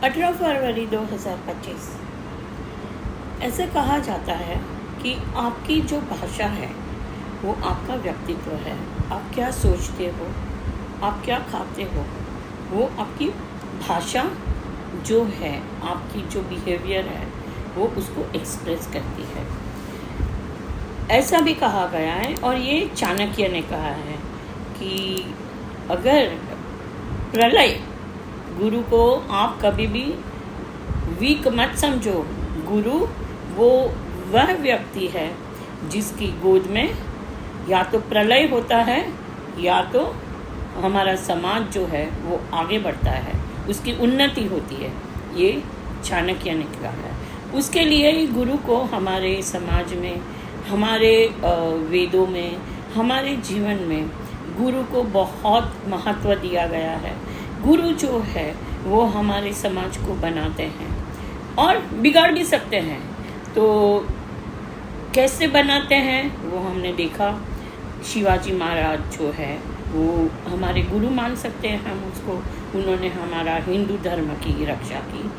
18 फरवरी 2025। ऐसे कहा जाता है कि आपकी जो भाषा है वो आपका व्यक्तित्व है। आप क्या सोचते हो, आप क्या खाते हो, वो आपकी भाषा जो है, आपकी जो बिहेवियर है वो उसको एक्सप्रेस करती है। ऐसा भी कहा गया है और ये चाणक्य ने कहा है कि अगर प्रलय, गुरु को आप कभी भी वीक मत समझो। गुरु वो वह व्यक्ति है जिसकी गोद में या तो प्रलय होता है या तो हमारा समाज जो है वो आगे बढ़ता है, उसकी उन्नति होती है। ये चाणक्य ने कहा है। उसके लिए ही गुरु को हमारे समाज में, हमारे वेदों में, हमारे जीवन में गुरु को बहुत महत्व दिया गया है। गुरु जो है वो हमारे समाज को बनाते हैं और बिगाड़ भी सकते हैं। तो कैसे बनाते हैं वो हमने देखा। शिवाजी महाराज जो है वो हमारे गुरु मान सकते हैं हम उसको। उन्होंने हमारा हिंदू धर्म की रक्षा की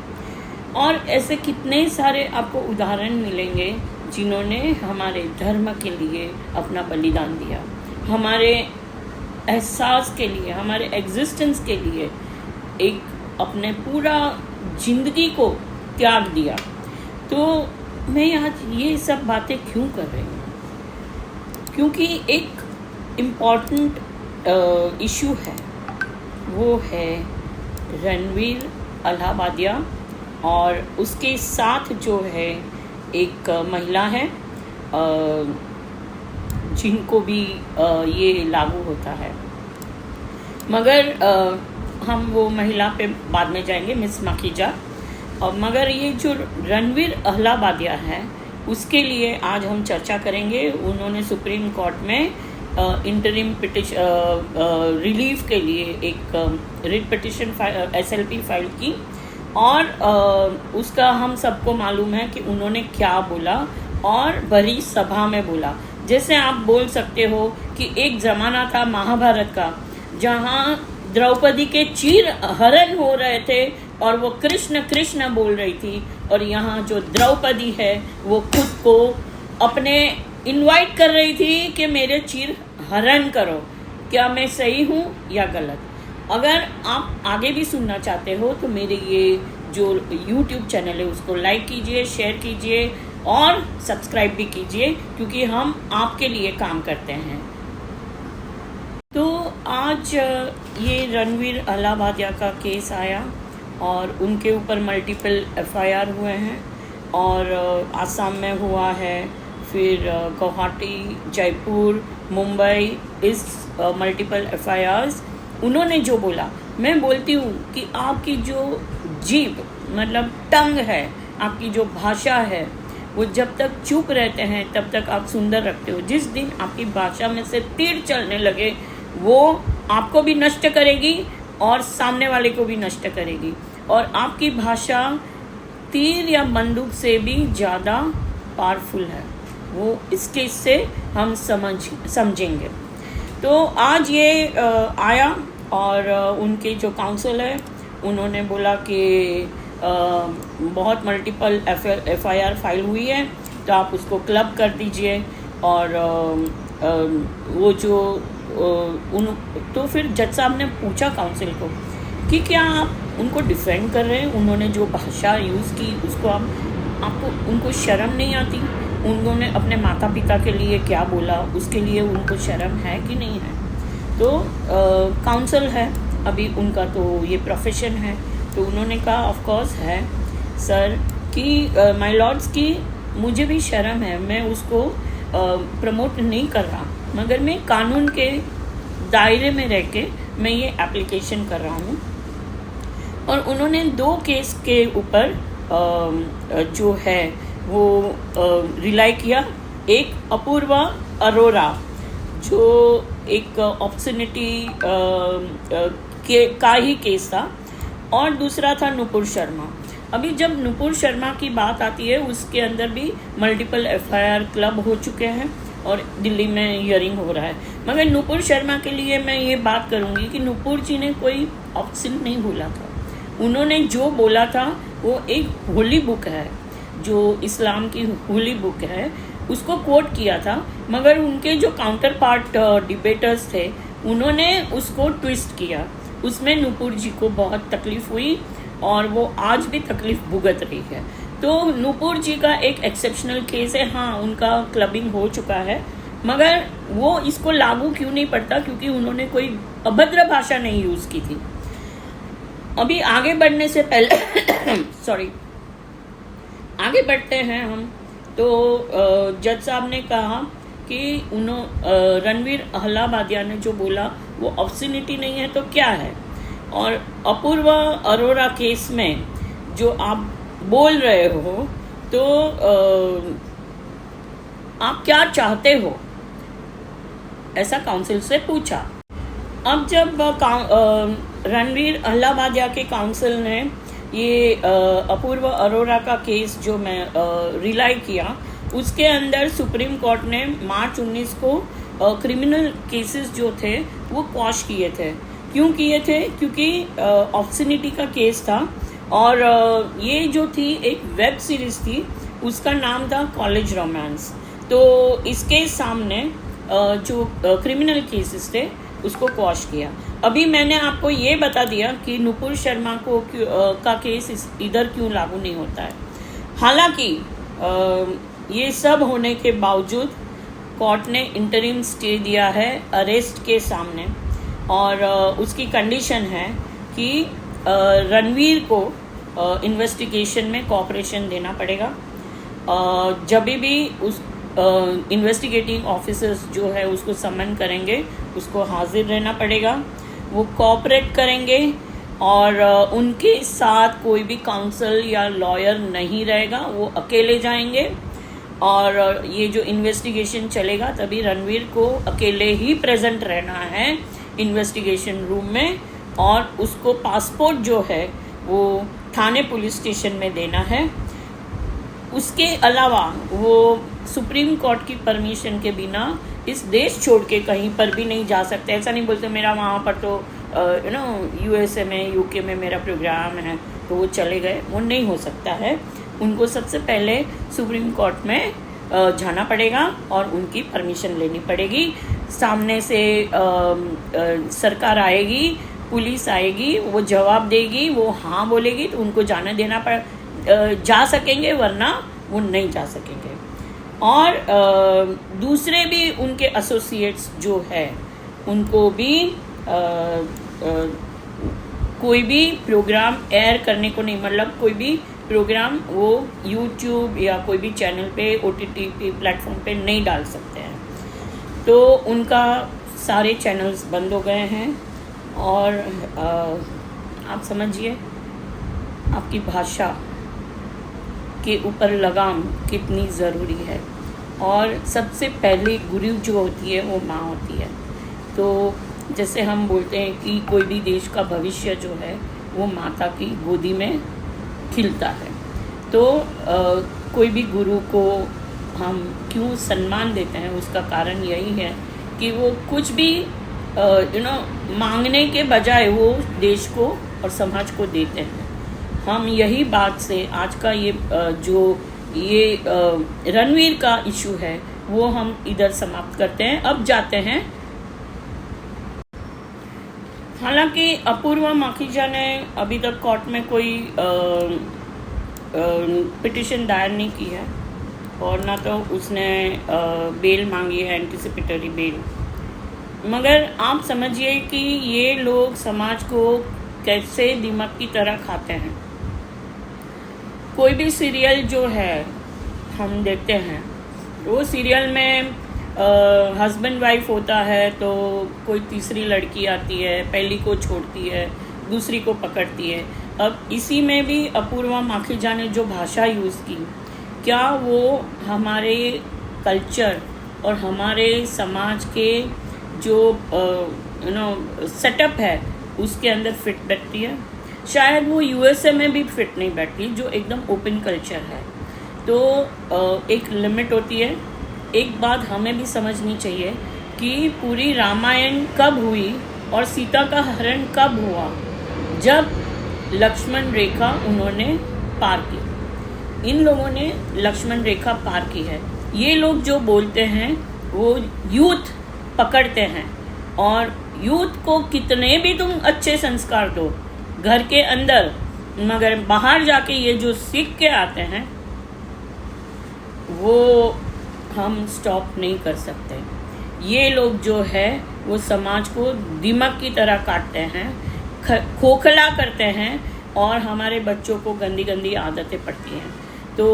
और ऐसे कितने सारे आपको उदाहरण मिलेंगे जिन्होंने हमारे धर्म के लिए अपना बलिदान दिया, हमारे एहसास के लिए, हमारे एग्जिस्टेंस के लिए एक अपने पूरा जिंदगी को त्याग दिया। तो मैं आज ये सब बातें क्यों कर रही हूँ? क्योंकि एक इम्पॉर्टेंट इशू है, वो है रणवीर अलाहाबादिया और उसके साथ जो है एक महिला है जिनको भी ये लागू होता है। मगर हम वो महिला पे बाद में जाएंगे, मिस माखीजा। और मगर ये जो रणवीर अलाहाबादिया है उसके लिए आज हम चर्चा करेंगे। उन्होंने सुप्रीम कोर्ट में इंटरिम पिटिशन रिलीफ के लिए एक रिट पिटिशन SLP फाइल की और उसका हम सबको मालूम है कि उन्होंने क्या बोला और भरी सभा में बोला। जैसे आप बोल सकते हो कि एक ज़माना था महाभारत का जहाँ द्रौपदी के चीर हरण हो रहे थे और वो कृष्ण कृष्ण बोल रही थी, और यहाँ जो द्रौपदी है वो खुद को अपने इनवाइट कर रही थी कि मेरे चीर हरण करो। क्या मैं सही हूँ या गलत? अगर आप आगे भी सुनना चाहते हो तो मेरे ये जो YouTube चैनल है उसको लाइक कीजिए, शेयर कीजिए और सब्सक्राइब भी कीजिए, क्योंकि हम आपके लिए काम करते हैं। तो आज ये रणवीर अलाहाबादिया का केस आया और उनके ऊपर मल्टीपल FIR हुए हैं और आसाम में हुआ है, फिर गुवाहाटी, जयपुर, मुंबई, इस मल्टीपल FIRs। उन्होंने जो बोला, मैं बोलती हूँ कि आपकी जो जीभ मतलब टंग है, आपकी जो भाषा है वो जब तक चुप रहते हैं तब तक आप सुंदर रखते हो। जिस दिन आपकी भाषा में से तीर चलने लगे वो आपको भी नष्ट करेगी और सामने वाले को भी नष्ट करेगी। और आपकी भाषा तीर या बंदूक से भी ज़्यादा पावरफुल है, वो इसके से हम समझेंगे। तो आज ये आया और उनके जो काउंसिल है उन्होंने बोला कि बहुत मल्टीपल FIR फाइल हुई है तो आप उसको क्लब कर दीजिए। और वो जो तो फिर जज साहब ने पूछा काउंसिल को कि क्या आप उनको डिफेंड कर रहे हैं? उन्होंने जो भाषा यूज़ की उसको आपको उनको शर्म नहीं आती? उन्होंने अपने माता पिता के लिए क्या बोला उसके लिए उनको शर्म है कि नहीं है? तो काउंसिल है अभी उनका, तो ये प्रोफेशन है। तो उन्होंने कहा ऑफ कोर्स है सर कि माय लॉर्ड्स की मुझे भी शर्म है, मैं उसको प्रमोट नहीं कर रहा, मगर मैं कानून के दायरे में रह के मैं ये एप्लीकेशन कर रहा हूँ। और उन्होंने 2 केस के ऊपर जो है वो रिलाई किया। एक अपूर्वा अरोरा जो एक ऑब्सनिटी का ही केस था, और दूसरा था नुपुर शर्मा। अभी जब नुपुर शर्मा की बात आती है उसके अंदर भी मल्टीपल FIR क्लब हो चुके हैं और दिल्ली में हियरिंग हो रहा है। मगर नुपुर शर्मा के लिए मैं ये बात करूँगी कि नुपुर जी ने कोई ऑप्शन नहीं बोला था, उन्होंने जो बोला था वो एक होली बुक है, जो इस्लाम की होली बुक है, उसको कोट किया था। मगर उनके जो काउंटर पार्ट डिबेटर्स थे उन्होंने उसको ट्विस्ट किया। उसमें नूपुर जी को बहुत तकलीफ हुई और वो आज भी तकलीफ भुगत रही है। तो नूपुर जी का एक एक्सेप्शनल केस है, हाँ उनका क्लबिंग हो चुका है, मगर वो इसको लागू क्यों नहीं पड़ता, क्योंकि उन्होंने कोई अभद्र भाषा नहीं यूज़ की थी। अभी आगे बढ़ने से पहले सॉरी, आगे बढ़ते हैं हम। तो जज साहब ने कहा कि रणवीर अहलावालिया ने जो बोला वो ऑब्ससिनिटी नहीं है तो क्या है। और अपूर्व अरोरा केस में जो आप बोल रहे हो तो आप क्या चाहते हो, ऐसा काउंसिल से पूछा। अब जब रणवीर अहलावालिया के काउंसिल ने ये अपूर्व अरोरा का केस जो मैं रिलाई किया, उसके अंदर सुप्रीम कोर्ट ने मार्च 19 को क्रिमिनल केसेस जो थे वो क्वॉश किए थे। क्यों किए थे? क्योंकि ऑब्ससिनिटी का केस था और ये जो थी एक वेब सीरीज थी, उसका नाम था कॉलेज रोमांस। तो इसके सामने जो क्रिमिनल केसेस थे उसको क्वॉश किया। अभी मैंने आपको ये बता दिया कि नुपुर शर्मा को का केस इधर क्यों लागू नहीं होता है। हालांकि ये सब होने के बावजूद कोर्ट ने इंटरिम स्टे दिया है अरेस्ट के सामने, और उसकी कंडीशन है कि रणवीर को इन्वेस्टिगेशन में कोऑपरेशन देना पड़ेगा। जब भी उस इन्वेस्टिगेटिंग ऑफिसर्स जो है उसको समन करेंगे, उसको हाजिर रहना पड़ेगा, वो कोऑपरेट करेंगे और उनके साथ कोई भी काउंसल या लॉयर नहीं रहेगा, वो अकेले जाएंगे। और ये जो इन्वेस्टिगेशन चलेगा तभी रणवीर को अकेले ही प्रेजेंट रहना है इन्वेस्टिगेशन रूम में, और उसको पासपोर्ट जो है वो थाने पुलिस स्टेशन में देना है। उसके अलावा वो सुप्रीम कोर्ट की परमिशन के बिना इस देश छोड़ के कहीं पर भी नहीं जा सकते। ऐसा नहीं बोलते मेरा वहाँ पर तो यूएसए में, यूके में मेरा प्रोग्राम है तो वो चले गए, वो नहीं हो सकता है। उनको सबसे पहले सुप्रीम कोर्ट में जाना पड़ेगा और उनकी परमिशन लेनी पड़ेगी। सामने से सरकार आएगी, पुलिस आएगी, वो जवाब देगी, वो हाँ बोलेगी तो उनको जाने देना जा सकेंगे, वरना वो नहीं जा सकेंगे। और दूसरे भी उनके एसोसिएट्स जो है उनको भी कोई भी प्रोग्राम एयर करने को नहीं, मतलब कोई भी प्रोग्राम वो यूट्यूब या कोई भी चैनल पे OTT प्लेटफॉर्म पे नहीं डाल सकते हैं। तो उनका सारे चैनल्स बंद हो गए हैं। और आप समझिए आपकी भाषा के ऊपर लगाम कितनी ज़रूरी है। और सबसे पहले गुरु जो होती है वो माँ होती है। तो जैसे हम बोलते हैं कि कोई भी देश का भविष्य जो है वो माता की गोदी में खिलता है। तो कोई भी गुरु को हम क्यों सम्मान देते हैं, उसका कारण यही है कि वो कुछ भी मांगने के बजाय वो देश को और समाज को देते हैं। हम यही बात से आज का ये रणवीर का इशू है वो हम इधर समाप्त करते हैं। अब जाते हैं, हालांकि अपूर्वा माखीजा ने अभी तक कोर्ट में कोई पिटिशन दायर नहीं की है और ना तो उसने बेल मांगी है, एंटिसिपेटरी बेल। मगर आप समझिए कि ये लोग समाज को कैसे दिमाग की तरह खाते हैं। कोई भी सीरियल जो है हम देखते हैं, वो सीरियल में हस्बैंड वाइफ होता है तो कोई तीसरी लड़की आती है, पहली को छोड़ती है, दूसरी को पकड़ती है। अब इसी में भी अपूर्वा माखीजा ने जो भाषा यूज़ की, क्या वो हमारे कल्चर और हमारे समाज के जो सेटअप है उसके अंदर फिट बैठती है? शायद वो यूएसए में भी फिट नहीं बैठती, जो एकदम ओपन कल्चर है। तो एक लिमिट होती है। एक बात हमें भी समझनी चाहिए कि पूरी रामायण कब हुई और सीता का हरण कब हुआ? जब लक्ष्मण रेखा उन्होंने पार की। इन लोगों ने लक्ष्मण रेखा पार की है। ये लोग जो बोलते हैं वो यूथ पकड़ते हैं, और यूथ को कितने भी तुम अच्छे संस्कार दो घर के अंदर, मगर बाहर जाके ये जो सीख के आते हैं वो हम स्टॉप नहीं कर सकते। ये लोग जो है वो समाज को दीमक की तरह काटते हैं, खोखला करते हैं, और हमारे बच्चों को गंदी गंदी आदतें पड़ती हैं। तो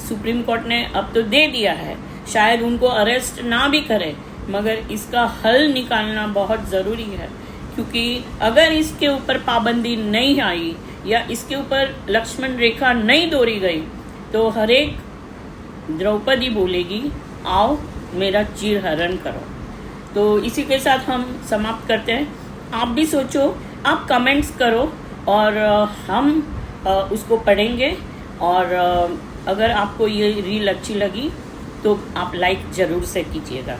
सुप्रीम कोर्ट ने अब तो दे दिया है, शायद उनको अरेस्ट ना भी करे, मगर इसका हल निकालना बहुत ज़रूरी है, क्योंकि अगर इसके ऊपर पाबंदी नहीं आई या इसके ऊपर लक्ष्मण रेखा नहीं दौड़ी गई तो हर एक द्रौपदी बोलेगी आओ मेरा चीर हरण करो। तो इसी के साथ हम समाप्त करते हैं। आप भी सोचो, आप कमेंट्स करो, और हम उसको पढ़ेंगे। और अगर आपको ये रील अच्छी लगी तो आप लाइक ज़रूर से कीजिएगा।